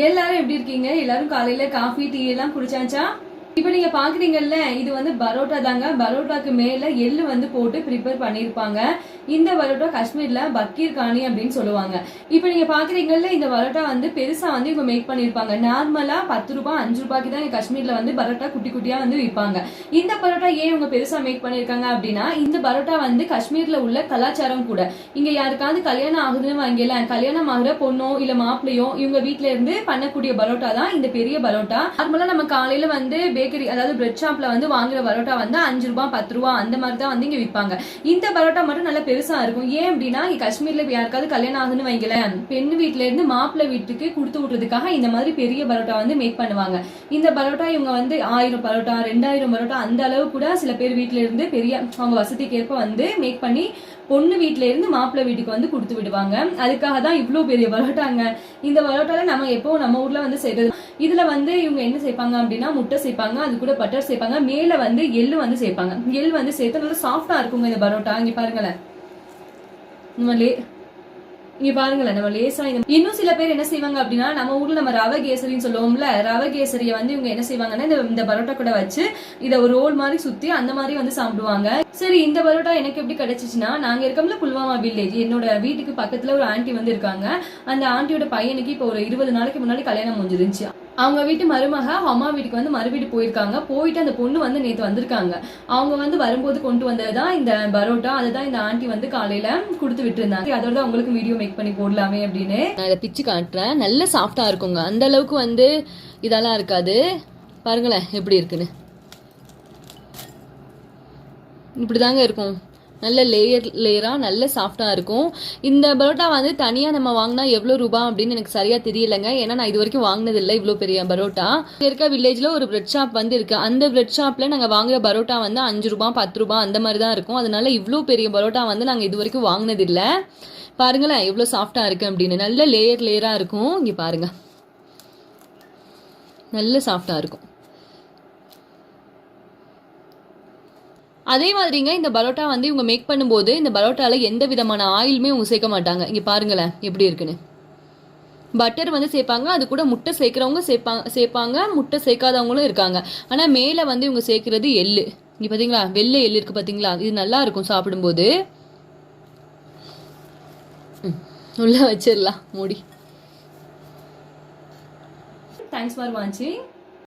எல்லாரும் எப்படி இருக்கீங்க? எல்லாரும் காலையில காஃபி டீ எல்லாம் குடிச்சாச்சா? இப்ப நீங்க பாக்குறீங்கல்ல, இது வந்து பரோட்டா தாங்க. பரோட்டாக்கு மேல எள்ளு வந்து போட்டு ப்ரிப்பேர் பண்ணிருப்பாங்க. இந்த பரோட்டா காஷ்மீர்ல பக்கீர் காணி அப்படின்னு சொல்லுவாங்க. இப்ப நீங்க பாக்குறீங்கல்ல, இந்த பரோட்டா வந்து பெருசா வந்து இவங்க மேக் பண்ணிருப்பாங்க. நார்மலா 10 ரூபாய் 5 ரூபாய்க்கு தான் காஷ்மீர்ல வந்து பரோட்டா குட்டி குட்டியா வந்து விற்பாங்க. இந்த பரோட்டா ஏன் இவங்க பெருசா மேக் பண்ணிருக்காங்க அப்படின்னா, இந்த பரோட்டா வந்து காஷ்மீர்ல உள்ள கலாச்சாரம் கூட. இங்க யாருக்காவது கல்யாணம் ஆகுதுன்னு வாங்கல, கல்யாணம் ஆகுற பொண்ணோ இல்ல மாப்பிள்ளையோ இவங்க வீட்டுல இருந்து பண்ணக்கூடிய பரோட்டா தான் இந்த பெரிய பரோட்டா. நார்மலா நம்ம காலையில வந்து பேக்கரி அதாவது பிரெட் ஷாப்ல வந்து வாங்குற பரோட்டா வந்து 5 ரூபாய் 10 ரூபாய் அந்த மாதிரி தான் வந்து இங்க விற்பாங்க. இந்த பரோட்டா மட்டும் நல்ல பெருசா இருக்கும். ஏன் அப்படின்னா காஷ்மீர்ல யாருக்காவது கல்யாணம் ஆகுதுன்னு வைக்கல, பெண் வீட்டுல இருந்து மாப்பிள்ளை வீட்டுக்கு கொடுத்து விடுறதுக்காக இந்த மாதிரி பெரிய பரோட்டா வந்து மேக் பண்ணுவாங்க. இந்த பரோட்டா இவங்க வந்து 1000 பரோட்டா 2000 பரோட்டா அந்த அளவு கூட சில பேர் வீட்டுல இருந்து பெரிய அவங்க வசதிக்கு ஏற்ப வந்து மேக் பண்ணி பொண்ணு வீட்டுல இருந்து மாப்பிள்ளை வீட்டுக்கு வந்து கொடுத்து விடுவாங்க. அதுக்காக தான் இவ்வளவு பெரிய பரோட்டாங்க. இந்த பரோட்டால நம்ம எப்போ நம்ம ஊர்ல வந்து செய்யறது. இதுல வந்து இவங்க என்ன சேர்ப்பாங்க அப்படின்னா முட்டை சேர்ப்பாங்க, அது கூட பட்டர் சேர்ப்பாங்க, மேல வந்து எள்ளு வந்து சேர்ப்பாங்க. எள்ளு வந்து சேர்த்து நல்லா சாஃப்டா இருக்குங்க இந்த பரோட்டா. இங்க பாருங்களேன், இங்க பாருங்களேன், நம்ம லேசா இன்னும் சில பேர் என்ன செய்வாங்க அப்படின்னா, நம்ம ஊர்ல நம்ம ரவை கேசரின்னு சொல்லுவோம்ல, ரவை கேசரிய வந்து இவங்க என்ன செய்வாங்கன்னா இந்த பரோட்டா கூட வச்சு இதை ஒரு ரோல் மாதிரி சுத்தி அந்த மாதிரி வந்து சாப்பிடுவாங்க. சரி, இந்த பரோட்டா எனக்கு எப்படி கிடைச்சிச்சுன்னா, நாங்க இருக்கோம்ல புல்வாமா வில்லேஜ், என்னோட வீட்டுக்கு பக்கத்துல ஒரு ஆண்டி வந்து இருக்காங்க. அந்த ஆண்டியோட பையனுக்கு இப்போ ஒரு 20 நாளைக்கு முன்னாடி கல்யாணம் முடிஞ்சிருந்துச்சு. அவங்க வீட்டு மருமக அம்மா வீட்டுக்கு வந்து மறுவீடு போயிருக்காங்க. போயிட்டு அந்த பொண்ணு வந்து நேத்து வந்திருக்காங்க. அவங்க வந்து வரும்போது கொண்டு வந்ததுதான் இந்த பரோட்டா. அதுதான் இந்த ஆண்டி வந்து காலையில கொடுத்து விட்டு இருந்தாங்க. அதோட தான் உங்களுக்கு வீடியோ மேக் பண்ணி போடலாமே அப்படின்னு நான் இதை பிச்சு காட்டுறேன். நல்ல சாஃப்டா இருக்குங்க, அந்த அளவுக்கு வந்து இதெல்லாம் இருக்காது. பாருங்களேன் எப்படி இருக்குன்னு. இப்படிதாங்க இருக்கும், நல்ல லேயரா நல்ல சாஃப்டா இருக்கும். இந்த பரோட்டா வந்து தனியா நம்ம வாங்கினா எவ்வளவு ரூபாய் அப்படின்னு எனக்கு சரியா தெரியலங்க. ஏன்னா நான் இது வரைக்கும் வாங்கினது இல்லை இவ்வளவு பெரிய பரோட்டா. இருக்க வில்லேஜ்ல ஒரு பிரெட் ஷாப் வந்து இருக்கு. அந்த பிரெட் ஷாப்ல நாங்க வாங்குற பரோட்டா வந்து 5 ரூபாய் 10 ரூபாய் அந்த மாதிரி தான் இருக்கும். அதனால இவ்வளவு பெரிய பரோட்டா வந்து நாங்க இது வரைக்கும் வாங்கினது இல்லை. பாருங்களேன் எவ்வளவு சாஃப்டா இருக்கு அப்படின்னு. நல்ல லேயரா இருக்கும். இங்க பாருங்க, நல்ல சாஃப்டா இருக்கும். அதே மாதிரிங்க இந்த பரோட்டா வந்து இவங்க மேக் பண்ணும்போது இந்த பரோட்டால எந்த விதமான ஆயிலுமே இவங்க சேர்க்க மாட்டாங்க. இங்க பாருங்களேன் எப்படி இருக்குன்னு. பட்டர் வந்து சேர்ப்பாங்க, அது கூட முட்டை சேர்க்கிறவங்க சேர்ப்பாங்க, முட்டை சேர்க்காதவங்களும் இருக்காங்க. ஆனா மேல வந்து இவங்க சேர்க்கிறது எள்ளு. இங்க பாத்தீங்களா, வெள்ளை எள்ளு இருக்கு பாத்தீங்களா, இது நல்லா இருக்கும் சாப்பிடும்போது. உள்ள வச்சிடலாம் மூடி. தேங்க்ஸ் ஃபார் வாட்சிங்.